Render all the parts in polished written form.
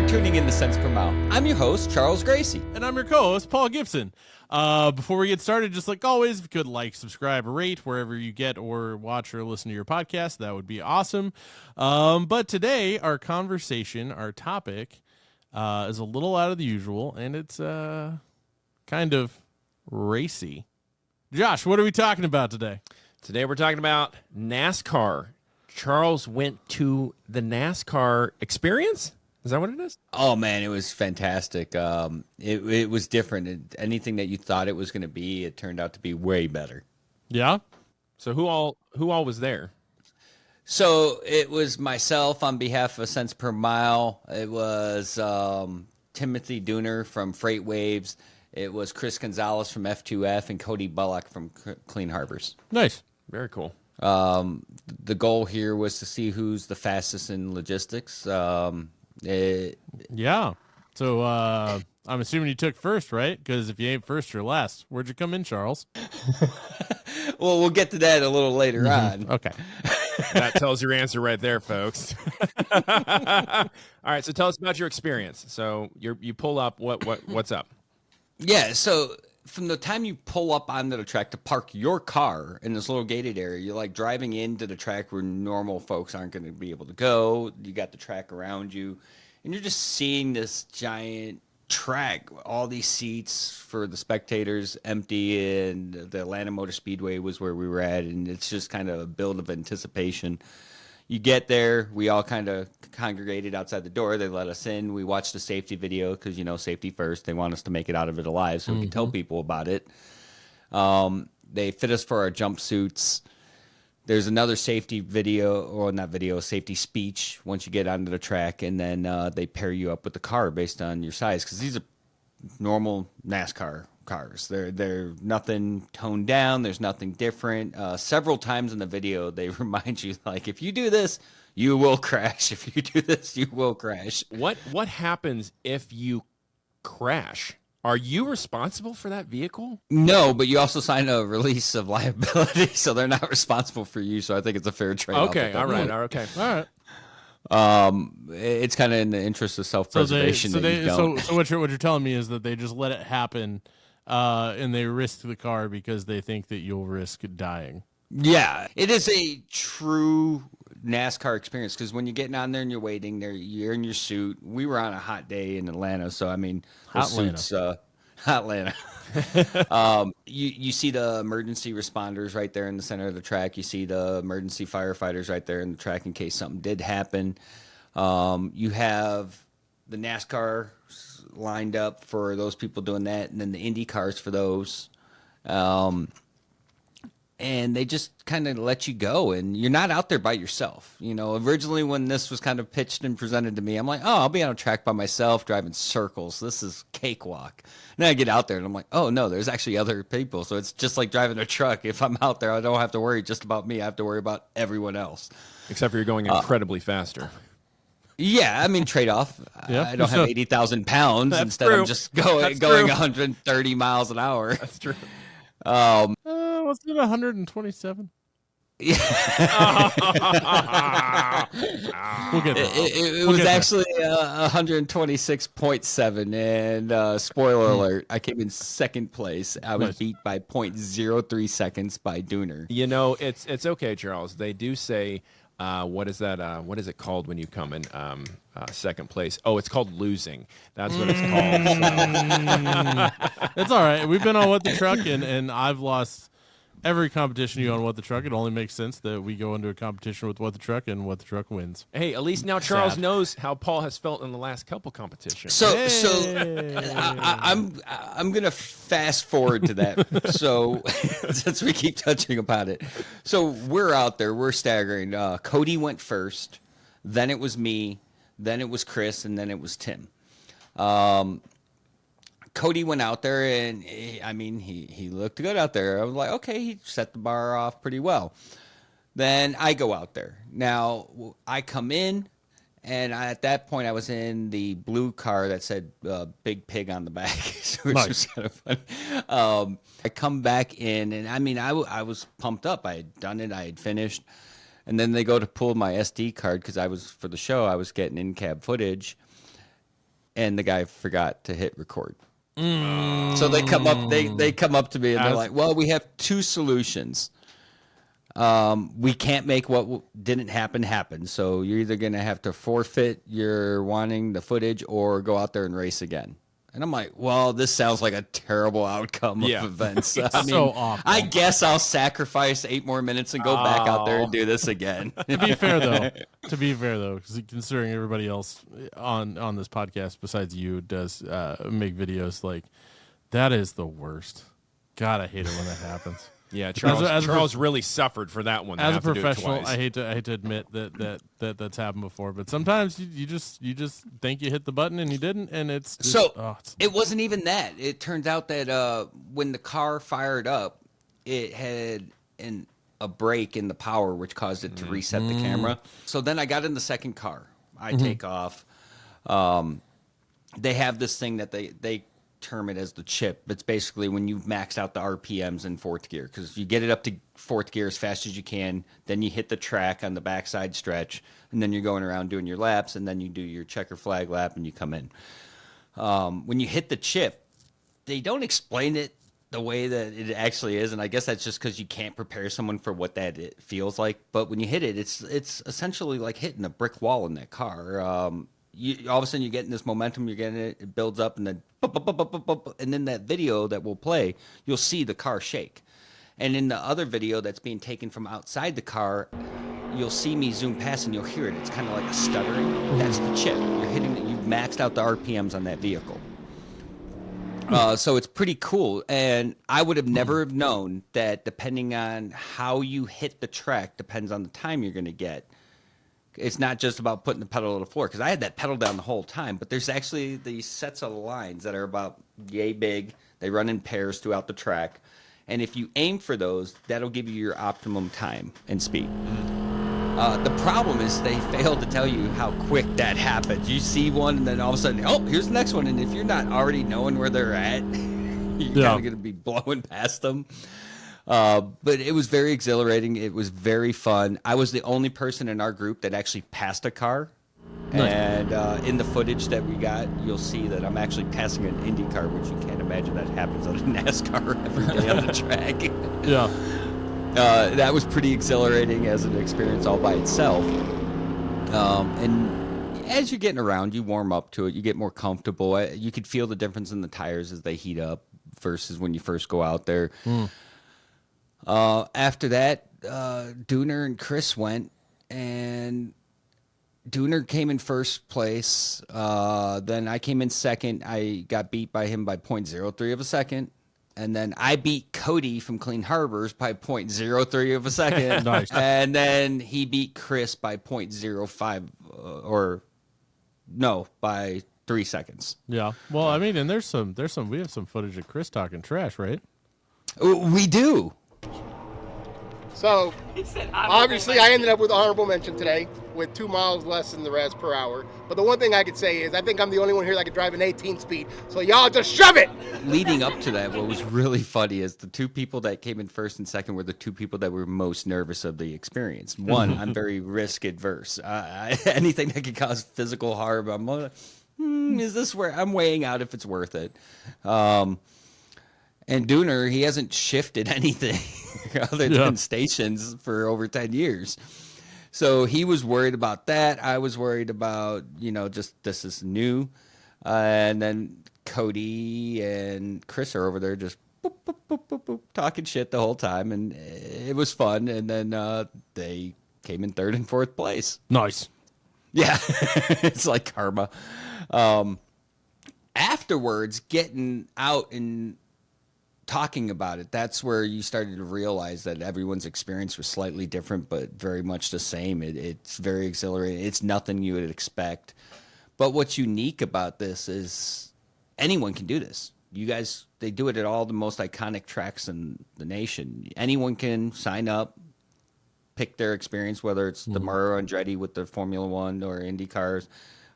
tuning in to Cents Per Mile. I'm your host, Charles Gracie. And I'm your co-host, Paul Gibson. Before we get started, just like always, if you could like, subscribe, or rate wherever you get or watch or listen to your podcast, that would be awesome. But today, our conversation, our topic, is a little out of the usual, and it's kind of racy. Josh, what are we talking about today? Today we're talking about NASCAR. Charles went to the NASCAR experience? Is that what it is? Oh, man, it was fantastic. It was different. Anything that you thought it was going to be, it turned out to be way better. Yeah? So who all was there? So it was myself on behalf of Cents Per Mile. It was Timothy Dooner from Freight Waves. It was Chris Gonzalez from F2F and Cody Bullock from Clean Harbors. Nice. Very cool. The goal here was to see who's the fastest in logistics. Yeah. So I'm assuming you took first, right? Because if you ain't first, you're last. Where'd you come in, Charles? Well, we'll get to that a little later on. Okay. That tells your answer right there, folks. All right, so tell us about your experience. So you pull up. What's up? Yeah, so from the time you pull up onto the track to park your car in this little gated area, you're like driving into the track where normal folks aren't going to be able to go. You got the track around you, and you're just seeing this giant track, all these seats for the spectators empty, and the Atlanta Motor Speedway was where we were at, and it's just kind of a build of anticipation. You get there, we all kind of congregated outside the door. They let us in. We watched the safety video because, safety first. They want us to make it out of it alive so we can tell people about it. They fit us for our jumpsuits. There's another safety video, or not video, safety speech once you get onto the track, and then they pair you up with the car based on your size because these are normal NASCAR cars. They're nothing toned down. There's nothing different. Several times in the video, they remind you, like, if you do this, you will crash. If you do this, you will crash. What happens if you crash? Are you responsible for that vehicle? No, but you also sign a release of liability, so they're not responsible for you. So I think it's a fair trade-off. Okay, all right, okay, all right. It's kind of in the interest of self-preservation. So what you're telling me is that they just let it happen, and they risk the car because they think that you'll risk dying. Yeah, it is a true NASCAR experience because when you're getting on there and you're waiting there, you're in your suit. We were on a hot day in Atlanta, so I mean, hot suits, hot Atlanta. You see the emergency responders right there in the center of the track. You see the emergency firefighters right there in the track in case something did happen. You have the NASCAR lined up for those people doing that, and then the Indy cars for those. And they just kind of let you go, and you're not out there by yourself. Originally when this was kind of pitched and presented to me, I'm like, oh, I'll be on a track by myself driving circles. This is cakewalk. And then I get out there, and I'm like, oh, no, there's actually other people. So it's just like driving a truck. If I'm out there, I don't have to worry just about me. I have to worry about everyone else. Except for you're going incredibly faster. Yeah, I mean, trade-off. Yeah. I don't have 80,000 pounds. That's Instead, true. I'm just going 130 miles an hour. That's true. Was it 127? Yeah. We'll get there. It was actually 126.7, and spoiler alert, I came in second place. I was beat by 0.03 seconds by Dooner. It's okay, Charles. They do say, what is that? What is it called when you come in second place? Oh, it's called losing. That's what it's called. It's all right. We've been on What the Truck, and I've lost every competition you on What the Truck. It only makes sense that we go into a competition with What the Truck, and What the Truck wins. Hey, at least now Charles knows how Paul has felt in the last couple competitions. So I'm gonna fast forward to that. So since we keep touching upon it, so we're out there, we're staggering. Cody went first, then it was me, then it was Chris, and then it was Tim. Cody went out there, and he looked good out there. I was like, okay, he set the bar off pretty well. Then I go out there. Now, I come in, and at that point, I was in the blue car that said Big Pig on the back, which was kind of funny. I come back in, and I was pumped up. I had done it. I had finished. And then they go to pull my SD card because for the show, I was getting in-cab footage. and the guy forgot to hit record. So they come up they come up to me and they're like, well, we have two solutions. We can't make what didn't happen. So you're either going to have to forfeit your wanting the footage or go out there and race again. And I'm like, well, this sounds like a terrible outcome of events. I mean, so awful. I guess I'll sacrifice 8 more minutes and go back out there and do this again. To be fair, though, because considering everybody else on this podcast besides you does make videos, like, that is the worst. God, I hate it when that happens. Yeah, Charles really suffered for that one. As a professional, I hate to admit that's happened before, but sometimes you just think you hit the button and you didn't, and it's it wasn't even that. It turns out that when the car fired up, it had a break in the power, which caused it to reset the camera. So then I got in the second car. I take off. They have this thing that they term it as the chip. It's basically when you've maxed out the RPMs in fourth gear, because you get it up to fourth gear as fast as you can, then you hit the track on the backside stretch, and then you're going around doing your laps, and then you do your checker flag lap and you come in. When you hit the chip, they don't explain it the way that it actually is, and I guess that's just because you can't prepare someone for what it feels like. But when you hit it, it's essentially like hitting a brick wall in that car. All of a sudden you're getting this momentum, you're getting it builds up, and then and then that video that will play, you'll see the car shake. And in the other video that's being taken from outside the car, you'll see me zoom past and you'll hear it. It's kind of like a stuttering. That's the chip. You're hitting it. You've maxed out the RPMs on that vehicle. So it's pretty cool. And I would have never have known that depending on how you hit the track depends on the time you're going to get. It's not just about putting the pedal to the floor, because I had that pedal down the whole time, but there's actually these sets of lines that are about yay big. They run in pairs throughout the track. And if you aim for those, that'll give you your optimum time and speed. The problem is they failed to tell you how quick that happens. You see one, and then all of a sudden, oh, here's the next one. And if you're not already knowing where they're at, you're kind of going to be blowing past them. But it was very exhilarating. It was very fun. I was the only person in our group that actually passed a car. Nice. And in the footage that we got, you'll see that I'm actually passing an Indy car, which you can't imagine that happens on a NASCAR every day on the track. Yeah. That was pretty exhilarating as an experience all by itself. And as you're getting around, you warm up to it. You get more comfortable. You could feel the difference in the tires as they heat up versus when you first go out there. After that, Dooner and Chris went, and Dooner came in first place. Then I came in second. I got beat by him by 0.03 of a second. And then I beat Cody from Clean Harbors by 0.03 of a second. Nice. And then he beat Chris by 0.05 by 3 seconds. Yeah. Well, I mean, and we have some footage of Chris talking trash, right? We do. So, obviously, I ended up with honorable mention today with 2 miles less than the revs per hour. But the one thing I could say is I think I'm the only one here that could drive an 18 speed. So y'all just shove it! Leading up to that, what was really funny is the 2 people that came in first and second were the 2 people that were most nervous of the experience. One, I'm very risk adverse. Anything that could cause physical harm, I'm like, is this where I'm weighing out if it's worth it? And Dooner, he hasn't shifted anything other than stations for over 10 years. So he was worried about that. I was worried about, just this is new. And then Cody and Chris are over there just boop, boop, boop, boop, boop, talking shit the whole time. And it was fun. And then they came in third and fourth place. Nice. Yeah, it's like karma. Afterwards, getting out and talking about it, that's where you started to realize that everyone's experience was slightly different, but very much the same. It's very exhilarating. It's nothing you would expect. But what's unique about this is anyone can do this. You guys, they do it at all the most iconic tracks in the nation. Anyone can sign up, pick their experience, whether it's the Mario Andretti with the Formula One or Indy cars,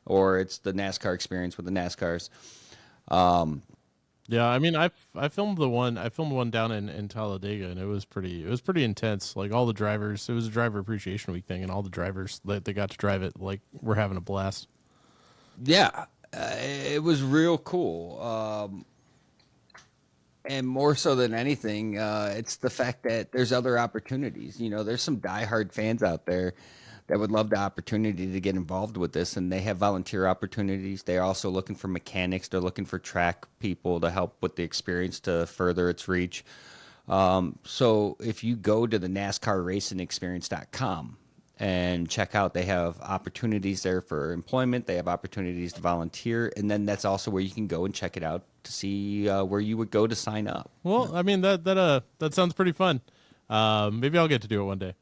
or it's the NASCAR experience with the NASCARs. Yeah, I mean, I filmed the one down in Talladega, and it was pretty intense. Like all the drivers, it was a driver appreciation week thing, and all the drivers that they got to drive it, like, were having a blast. Yeah, It was real cool. And more so than anything, it's the fact that there's other opportunities. You know, there's some diehard fans out there that would love the opportunity to get involved with this, and they have volunteer opportunities. They're also looking for mechanics. They're looking for track people to help with the experience to further its reach. So if you go to the NASCARRacingExperience.com and check out, they have opportunities there for employment. They have opportunities to volunteer, and then that's also where you can go and check it out to see where you would go to sign up. Well, I mean that sounds pretty fun. Maybe I'll get to do it one day.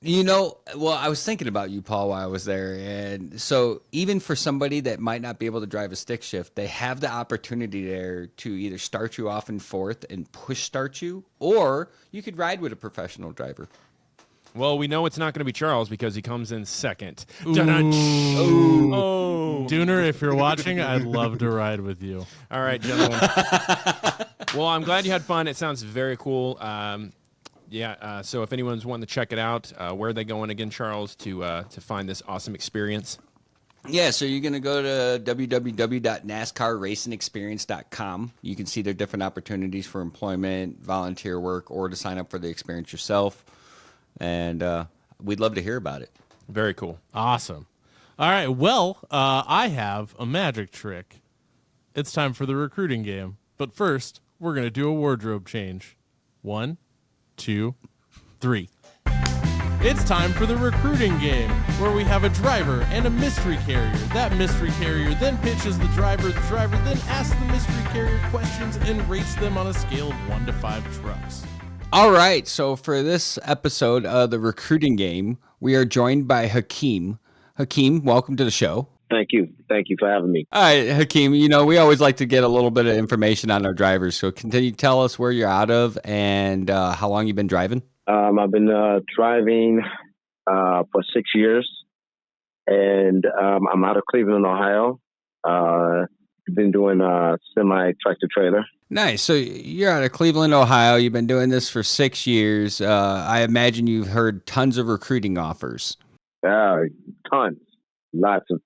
You know, well, I was thinking about you, Paul, while I was there. And so even for somebody that might not be able to drive a stick shift, they have the opportunity there to either start you off in fourth and push start you, or you could ride with a professional driver. Well, we know it's not going to be Charles because he comes in second. Ooh. Oh. Dooner, if you're watching, I'd love to ride with you. All right, gentlemen. Well, I'm glad you had fun. It sounds very cool. So if anyone's wanting to check it out, where are they going again, Charles, to find this awesome experience? Yeah, so you're going to go to www.nascarracingexperience.com. You can see their different opportunities for employment, volunteer work, or to sign up for the experience yourself. And we'd love to hear about it. Very cool. Awesome. All right. Well, I have a magic trick. It's time for the recruiting game. But first, we're going to do a wardrobe change. 1, 2, 3. It's time for the recruiting game, where we have a driver and a mystery carrier. That mystery carrier then pitches the driver. The driver then asks the mystery carrier questions and rates them on a scale of 1 to 5 trucks. All right, so for this episode of the recruiting game, we are joined by Hakeem. Hakeem, welcome to the show. Thank you. Thank you for having me. All right, Hakeem, you know, we always like to get a little bit of information on our drivers. So can you tell us where you're out of and how long you've been driving? I've been driving for 6 years, and I'm out of Cleveland, Ohio. Been doing semi-tractor trailer. Nice. So you're out of Cleveland, Ohio. You've been doing this for 6 years. I imagine you've heard tons of recruiting offers. Tons. Lots of.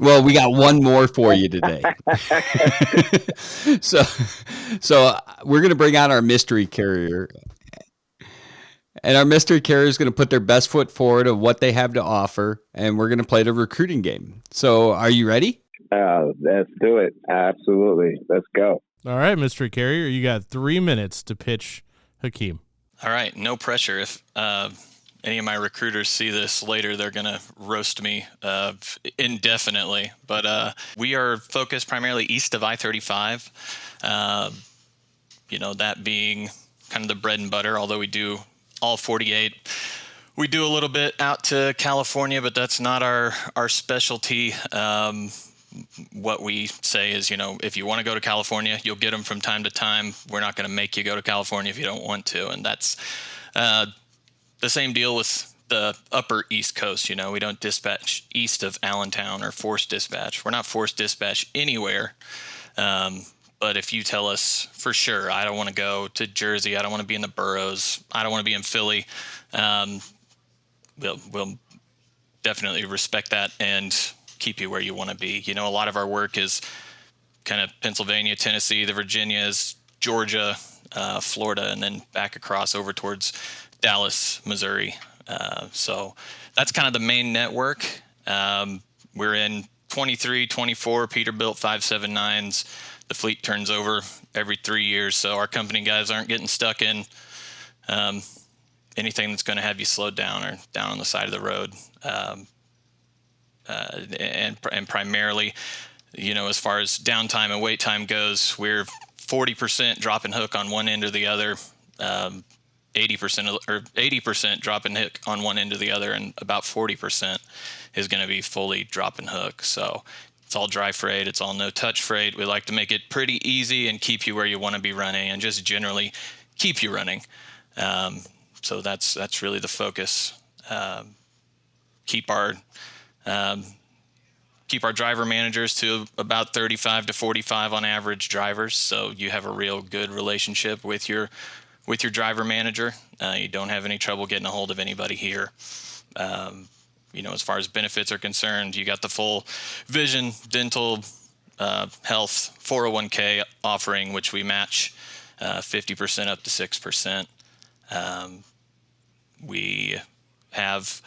Well, we got one more for you today. So we're going to bring out our mystery carrier. And our mystery carrier is going to put their best foot forward of what they have to offer, and we're going to play the recruiting game. So are you ready? Let's do it. Absolutely. Let's go. All right, mystery carrier, you got 3 minutes to pitch Hakeem. All right, no pressure. If any of my recruiters see this later, they're going to roast me indefinitely. But we are focused primarily east of I-35, that being kind of the bread and butter, although we do all 48. We do a little bit out to California, but that's not our specialty. What we say is, if you want to go to California, you'll get them from time to time. We're not going to make you go to California if you don't want to. And that's the same deal with the upper East Coast. We don't dispatch east of Allentown or force dispatch. We're not force dispatch anywhere. But if you tell us for sure, I don't want to go to Jersey, I don't want to be in the boroughs, I don't want to be in Philly, we'll definitely respect that and keep you where you want to be. A lot of our work is kind of Pennsylvania, Tennessee, the Virginias, Georgia, Florida, and then back across over towards Dallas, Missouri. So that's kind of the main network. We're in 23, 24 Peterbilt 579s. The fleet turns over every 3 years, so our company guys aren't getting stuck in anything that's going to have you slowed down or down on the side of the road. And primarily, as far as downtime and wait time goes, we're 40% drop and hook on one end or the other, 80% drop and hook on one end or the other, and about 40% is going to be fully drop and hook. So it's all dry freight. It's all no touch freight. We like to make it pretty easy and keep you where you want to be running, and just generally keep you running. So that's really the focus. Keep our driver managers to about 35 to 45 on average drivers. So you have a real good relationship with your driver manager. You don't have any trouble getting a hold of anybody here. as far as benefits are concerned, you got the full vision, dental, health, 401k offering, which we match 50% up to 6%. We have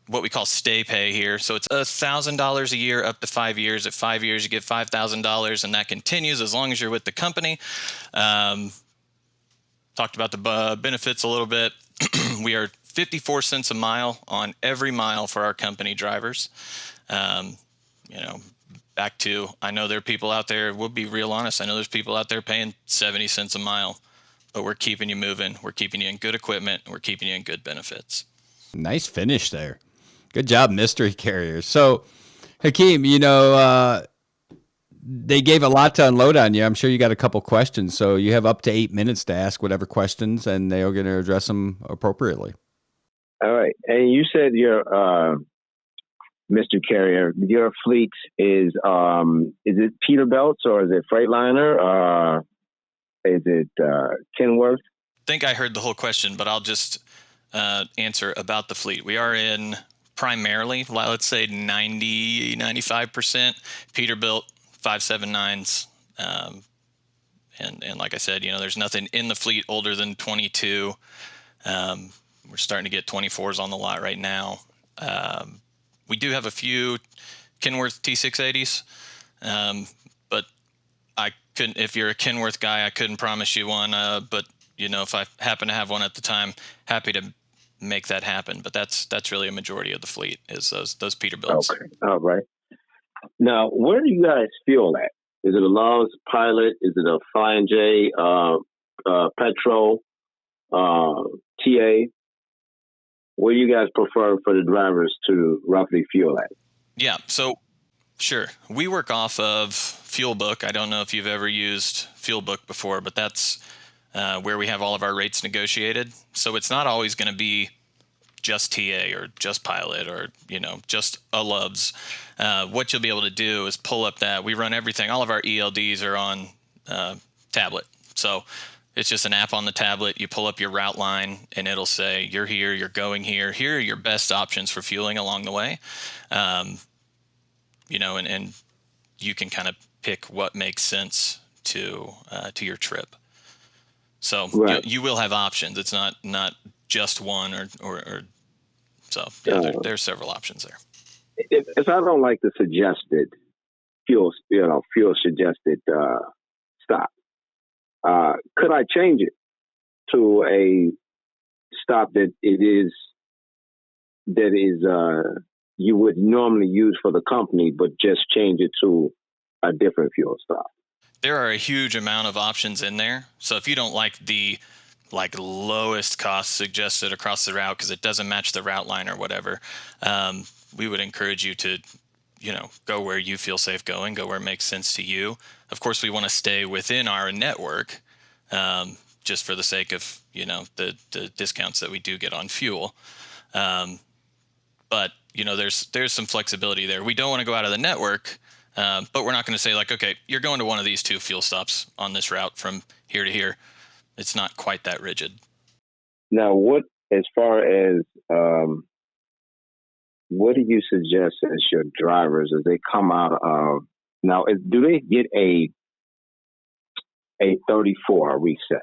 what we call stay pay here. So it's $1,000 a year up to 5 years. At 5 years, you get $5,000, and that continues as long as you're with the company. Talked about the benefits a little bit. We are 54 cents a mile on every mile for our company drivers. Back to, I know there are people out there, we'll be real honest, I know there's people out there paying 70 cents a mile, but we're keeping you moving. We're keeping you in good equipment. We're keeping you in good benefits. Nice finish there. Good job, mystery carriers. So, Hakeem, they gave a lot to unload on you. I'm sure you got a couple questions. So you have up to 8 minutes to ask whatever questions, and they're going to address them appropriately. All right. And you said your Mr. Carrier, your fleet is it Peterbilts or is it Freightliner? Is it Kenworth? I think I heard the whole question, but I'll just answer about the fleet. We are in primarily, let's say 90, 95% Peterbilt 579s. And like I said, there's nothing in the fleet older than 22. We're starting to get 24s on the lot right now. We do have a few Kenworth T680s, but I couldn't. If you're a Kenworth guy, I couldn't promise you one. But if I happen to have one at the time, happy to make that happen. But that's really a majority of the fleet is those Peterbilts. Okay, all right. Now, where do you guys fuel at? Is it a Love's Pilot? Is it a Flying J, Petrol, TA? What do you guys prefer for the drivers to roughly fuel at? Yeah, so sure. We work off of FuelBook. I don't know if you've ever used FuelBook before, but that's where we have all of our rates negotiated. So it's not always going to be just TA or just Pilot or, just a Love's. What you'll be able to do is pull up that. We run everything. All of our ELDs are on tablet. So it's just an app on the tablet. You pull up your route line, and it'll say, you're here, you're going here. Here are your best options for fueling along the way. And you can kind of pick what makes sense to your trip. So right. you will have options. It's not just one or so. Yeah, there's several options there. If I don't like the suggested fuel suggested stop, could I change it to a stop that you would normally use for the company, but just change it to a different fuel stop? There are a huge amount of options in there. So if you don't like the lowest cost suggested across the route because it doesn't match the route line or whatever, we would encourage you to, go where you feel safe going, go where it makes sense to you. Of course, we want to stay within our network, just for the sake of, the discounts that we do get on fuel. But, there's some flexibility there. We don't want to go out of the network, but we're not going to say okay, you're going to one of these two fuel stops on this route from here to here. It's not quite that rigid. Now, what do you suggest as your drivers as they come out of, now, do they get a 34 reset?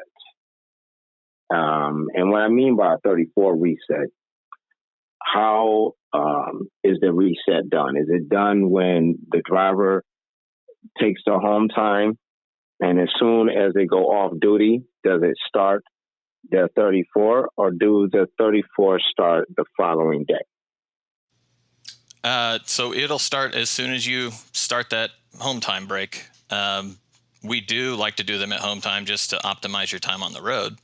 And what I mean by a 34 reset, how is the reset done? Is it done when the driver takes their home time, and as soon as they go off duty, does it start their 34, or do the 34 start the following day? So it'll start as soon as you start that home time break. We do like to do them at home time just to optimize your time on the road.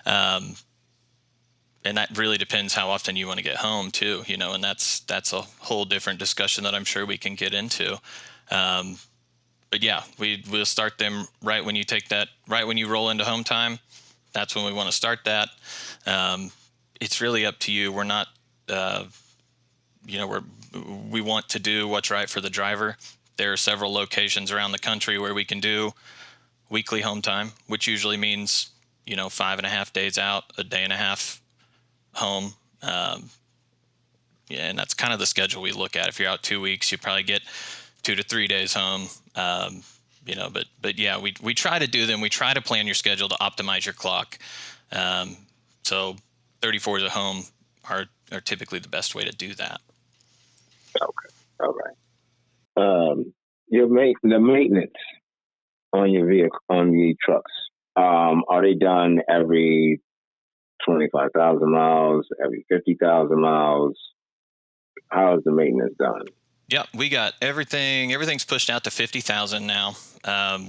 And that really depends how often you want to get home too, and that's a whole different discussion that I'm sure we can get into. But yeah, we'll start them right when you roll into home time. That's when we want to start that. It's really up to you. We're not, we want to do what's right for the driver. There are several locations around the country where we can do weekly home time, which usually means, 5.5 days out, a day and a half home. Yeah, and that's kind of the schedule we look at. If you're out 2 weeks, you probably get 2 to 3 days home. But yeah, we try to do them. We try to plan your schedule to optimize your clock. So 34s at home are typically the best way to do that. Okay. All right. The maintenance on your vehicle, on your trucks, are they done every 25,000 miles, every 50,000 miles? How is the maintenance done? Yeah, we got everything. Everything's pushed out to 50,000 now.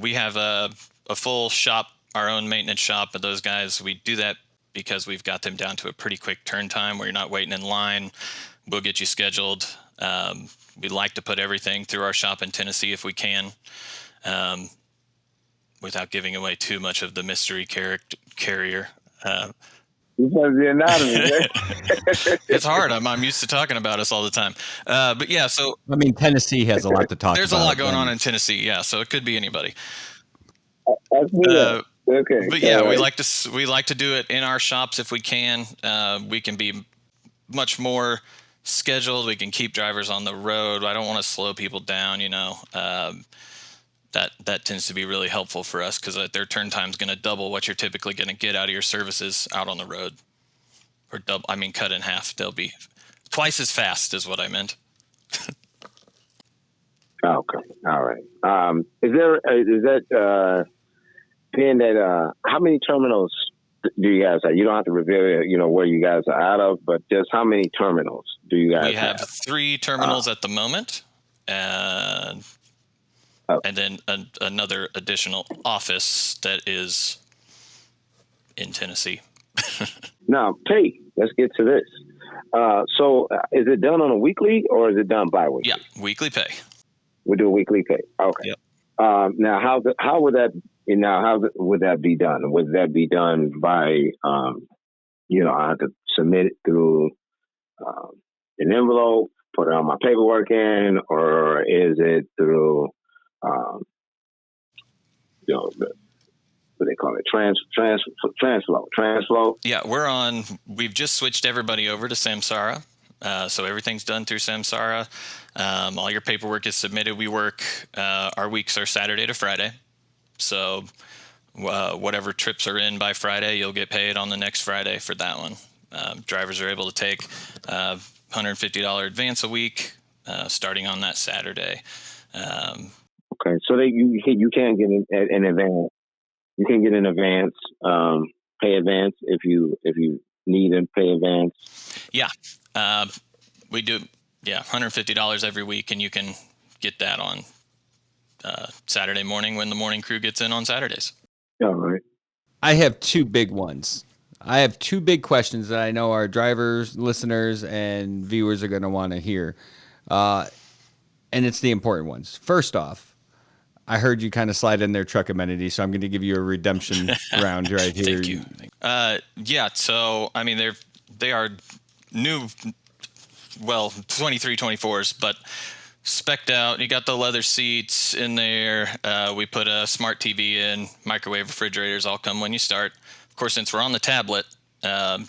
We have a full shop, our own maintenance shop, but those guys, we do that because we've got them down to a pretty quick turn time where you're not waiting in line. We'll get you scheduled. We like to put everything through our shop in Tennessee if we can, without giving away too much of the mystery carrier. Because you're not. It's hard. I'm used to talking about us all the time. But yeah, so I mean, Tennessee has a lot to talk there's about. a lot going on in Tennessee. Yeah, so it could be anybody. Okay. But yeah, we like to do it in our shops if we can. We can be much more scheduled. We can keep drivers on the road. I don't want to slow people down. That tends to be really helpful for us because their turn time is going to double what you're typically going to get out of your services out on the road, or cut in half. They'll be twice as fast, is what I meant. Okay. All right. Is that being that how many terminals do you guys have? You don't have to reveal, where you guys are out of, but just how many terminals do you guys have? We have 3 terminals at the moment, and then another additional office that is in Tennessee. Now, pay. Let's get to this. So is it done on a weekly or is it done bi-weekly? Yeah, weekly pay. We do a weekly pay. Okay. Yep. Now, how would that? How would that be done? Would that be done by, I have to submit it through an envelope, put it on my paperwork in, or is it through, what they call it, Transflow? Yeah, we've just switched everybody over to Samsara. So everything's done through Samsara. All your paperwork is submitted. We work, our weeks are Saturday to Friday. So whatever trips are in by Friday, you'll get paid on the next Friday for that one. Drivers are able to take $150 advance a week starting on that Saturday. Okay, so you can't get an advance. You can get an advance, pay advance if you need a pay advance. Yeah, we do. Yeah, $150 every week, and you can get that on Saturday morning when the morning crew gets in on Saturdays. All right. I have 2 big ones. I have 2 big questions that I know our drivers, listeners, and viewers are going to want to hear. And it's the important ones. First off, I heard you kind of slide in their truck amenity, so I'm going to give you a redemption round right here. Thank you. Yeah, so, I mean, they are new, 23, 24s, but spec'd out. You got the leather seats in there. We put a smart TV in, microwave, refrigerators all come when you start. Of course, since we're on the tablet,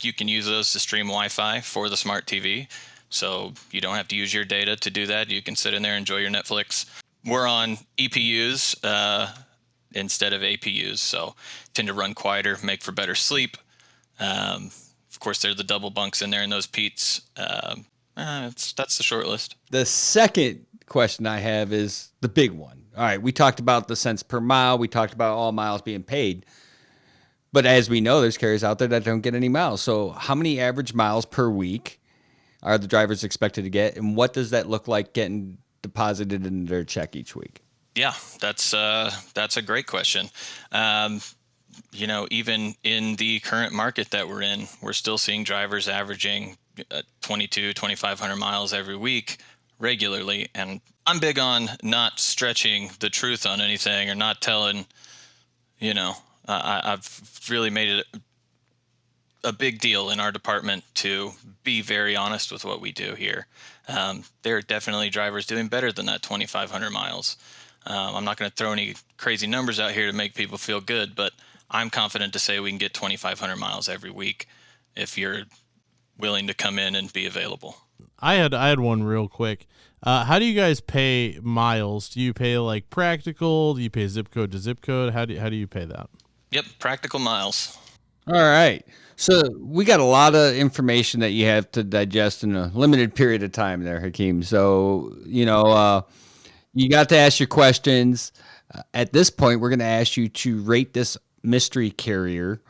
you can use those to stream Wi-Fi for the smart TV. So you don't have to use your data to do that. You can sit in there, enjoy your Netflix. We're on EPUs instead of APUs, so tend to run quieter, make for better sleep. Of course, there are the double bunks in there in those Pete's. That's the short list. The second question I have is the big one. All right, we talked about the cents per mile. We talked about all miles being paid. But as we know, there's carriers out there that don't get any miles. So how many average miles per week are the drivers expected to get? And what does that look like getting deposited into their check each week? Yeah, that's a great question. Even in the current market that we're in, we're still seeing drivers averaging 2,500 miles every week regularly. And I'm big on not stretching the truth on anything or not telling, I've really made it a big deal in our department to be very honest with what we do here. There are definitely drivers doing better than that 2,500 miles. I'm not going to throw any crazy numbers out here to make people feel good, but I'm confident to say we can get 2,500 miles every week if you're willing to come in and be available. I had one real quick. How do you guys pay miles? Do you pay like practical? Do you pay zip code to zip code? How do you pay that? Yep, practical miles. All right. So we got a lot of information that you have to digest in a limited period of time there, Hakeem. So, you got to ask your questions. At this point, we're going to ask you to rate this mystery carrier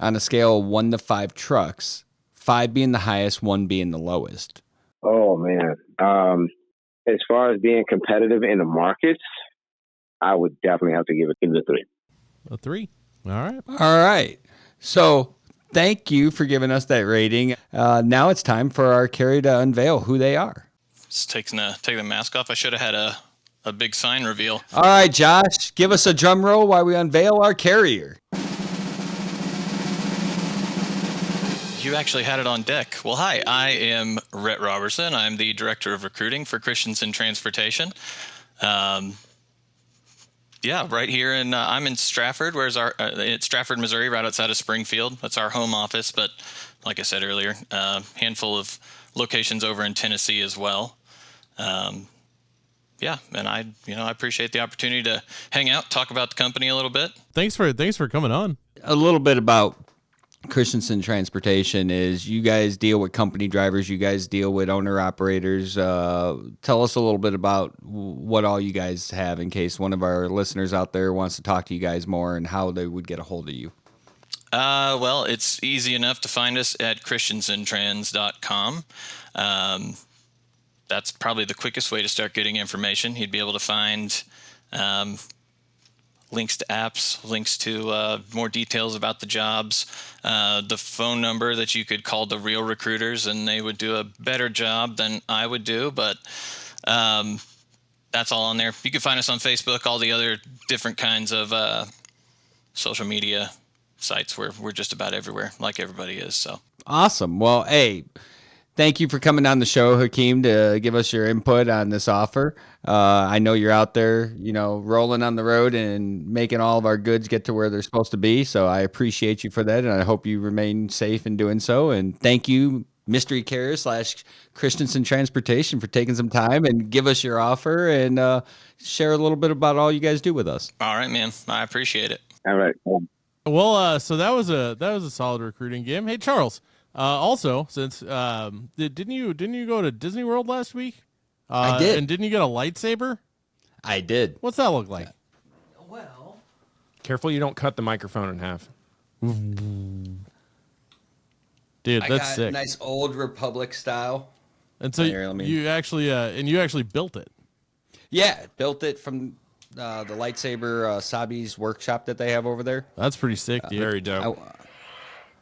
on a scale of 1 to 5 trucks, 5 being the highest, 1 being the lowest. Oh man. As far as being competitive in the markets, I would definitely have to give it a 3. A 3. All right. All right. So thank you for giving us that rating. Now it's time for our carrier to unveil who they are. Just take the mask off. I should have had a big sign reveal. All right, Josh, give us a drum roll while we unveil our carrier. You actually had it on deck. Well, hi, I am Rhett Robertson. I'm the Director of Recruiting for Christensen Transportation. Right here I'm in Stratford. It's Stratford, Missouri, right outside of Springfield. That's our home office, but like I said earlier, handful of locations over in Tennessee as well. And I appreciate the opportunity to hang out, talk about the company a little bit. Thanks for coming on. A little bit about Christensen Transportation is you guys deal with company drivers, you guys deal with owner operators. Tell us a little bit about what all you guys have in case one of our listeners out there wants to talk to you guys more and how they would get a hold of you. Well, it's easy enough to find us at christensentrans.com. That's probably the quickest way to start getting information. You'd be able to find links to apps, links to more details about the jobs, the phone number that you could call the real recruiters, and they would do a better job than I would do. But that's all on there. You can find us on Facebook, all the other different kinds of social media sites. We're just about everywhere, like everybody is. So awesome. Well, hey, thank you for coming on the show, Hakeem, to give us your input on this offer. I know you're out there, rolling on the road and making all of our goods get to where they're supposed to be. So I appreciate you for that, and I hope you remain safe in doing so. And thank you, Mystery Carrier / Christensen Transportation, for taking some time and give us your offer and share a little bit about all you guys do with us. all right, man, I appreciate it. All right. Well, so that was a solid recruiting game. Hey, Charles. Also, since didn't you go to Disney World last week? I did. And didn't you get a lightsaber? I did. What's that look like? Well, Careful you don't cut the microphone in half. Dude, I that's got sick. nice old Republic style. And so Here, let me- you actually built it. Yeah, built it from the lightsaber Sabi's workshop that they have over there. That's pretty sick, dude. Very dope.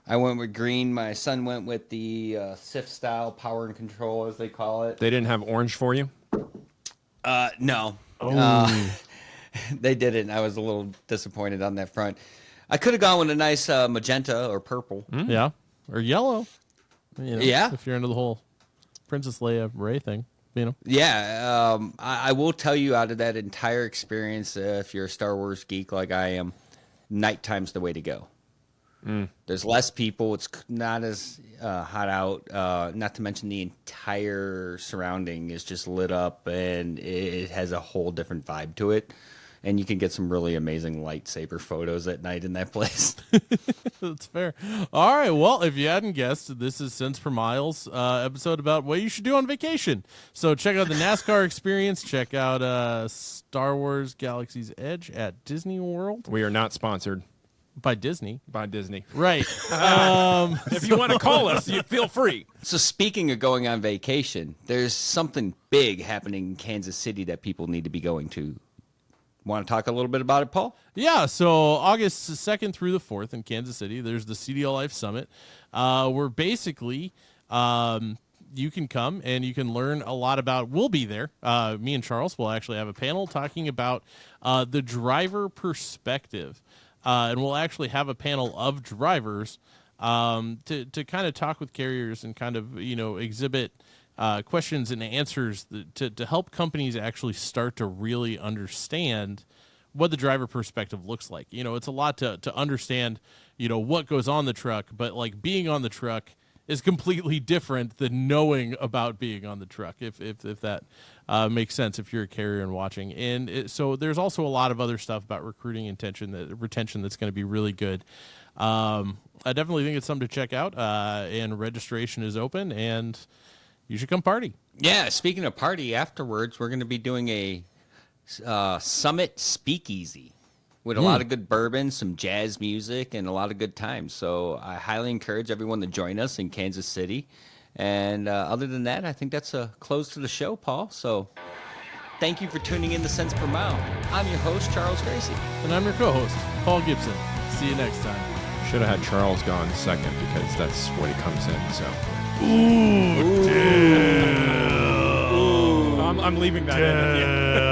I went with green. My son went with the Sith style power and control, as they call it. They didn't have orange for you? No. Oh. They didn't. I was a little disappointed on that front. I could have gone with a nice magenta or purple. Yeah, or yellow. Yeah. If you're into the whole Princess Leia Rey thing, Yeah, I will tell you, out of that entire experience, if you're a Star Wars geek like I am, nighttime's the way to go. There's less people. It's not as hot out. Not to mention the entire surrounding is just lit up, and it has a whole different vibe to it. And you can get some really amazing lightsaber photos at night in that place. That's fair. All right. Well, if you hadn't guessed, this is Cents Per Miles episode about what you should do on vacation. So check out the NASCAR experience. Check out Star Wars Galaxy's Edge at Disney World We are not sponsored by Disney. by Disney. Right. If you want to call us, you feel free. So speaking of going on vacation, there's something big happening in Kansas City that people need to be going to. Want to talk a little bit about it, Paul? Yeah, so August 2nd through the 4th in Kansas City, there's the CDL Life Summit, where basically you can come and you can learn a lot about, we'll be there. Me and Charles will actually have a panel talking about the driver perspective. And we'll actually have a panel of drivers to kind of talk with carriers and kind of, exhibit questions and answers to help companies actually start to really understand what the driver perspective looks like. It's a lot to understand, what goes on the truck, but like being on the truck is completely different than knowing about being on the truck, if that makes sense if you're a carrier and watching. And so there's also a lot of other stuff about recruiting retention that's going to be really good. I definitely think it's something to check out, and registration is open, and you should come party. Yeah, speaking of party, afterwards we're going to be doing a Summit Speakeasy with a lot of good bourbon, some jazz music, and a lot of good times. So I highly encourage everyone to join us in Kansas City. And other than that, I think that's a close to the show, Paul. So thank you for tuning in to Cents Per Mile. I'm your host, Charles Gracie. And I'm your co-host, Paul Gibson. See you next time. Should have had Charles gone second because that's what he comes in. So. I'm leaving that in.